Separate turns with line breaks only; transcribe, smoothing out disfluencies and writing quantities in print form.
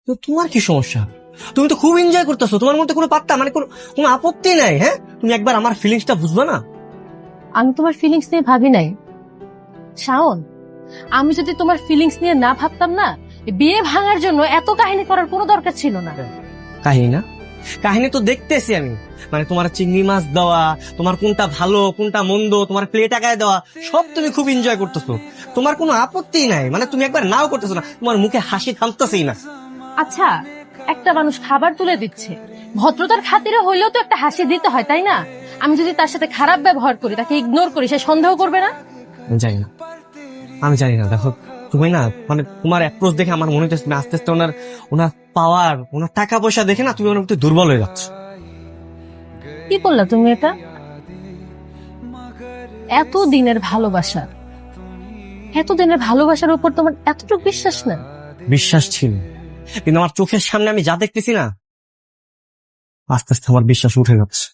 তো তোমার কি সমস্যা? তুমি তো খুব এনজয় করতেছো, তোমার মধ্যে কোনো পাত্তা মানে কোনো আপত্তি নাই। হ্যাঁ, তুমি একবার আমার ফিলিংসটা বুঝবা না?
আমি তোমার ফিলিংস নিয়ে ভাবি নাই শাওন। আমি যদি তোমার ফিলিংস নিয়ে না ভাবতাম না, বিয়ে ভাঙার জন্য এত কাহিনী করার কোনো দরকার ছিল না।
কাহিনী না? কাহিনী তো দেখতেছি আমি। মানে তোমার চিংড়ি মাছ দেওয়া, তোমার কোনটা ভালো কোনটা মন্দ, তোমার প্লেট আগায় দেওয়া, সব তুমি খুব এনজয় করতেছো। তোমার কোনো আপত্তি নাই, মানে তুমি একবার নাও করতেছো না, তোমার মুখে হাসি থামতেছেই না।
আচ্ছা, একটা মানুষ খাবার তুলে দিচ্ছে, ভদ্রতার খাতিরে হইলেও তো একটা হাসি দিতে হয়, তাই না? আমি যদি তার সাথে খারাপ ব্যবহার করি, তাকে ইগনোর করি, সে সন্দেহ করবে না?
আমি জানি না, দেখো তুমি না, মানে তোমার অ্যাপ্রোচ দেখে আমার মনে হচ্ছে তুমি আস্তে আস্তে ওনার ওনার পাওয়ার, ওনার টাকা পয়সা দেখে না তুমি ওনার প্রতি দুর্বল হয়ে যাচ্ছ।
কি করলা তুমি এটা? এত দিনের ভালোবাসা, এত দিনের ভালোবাসার উপর তোমার এতটুকু বিশ্বাস না?
বিশ্বাস ছিল, কিন্তু আমার চোখের সামনে আমি যা দেখতেছি না, আস্তে আস্তে আমার বিশ্বাস উঠে যাচ্ছে।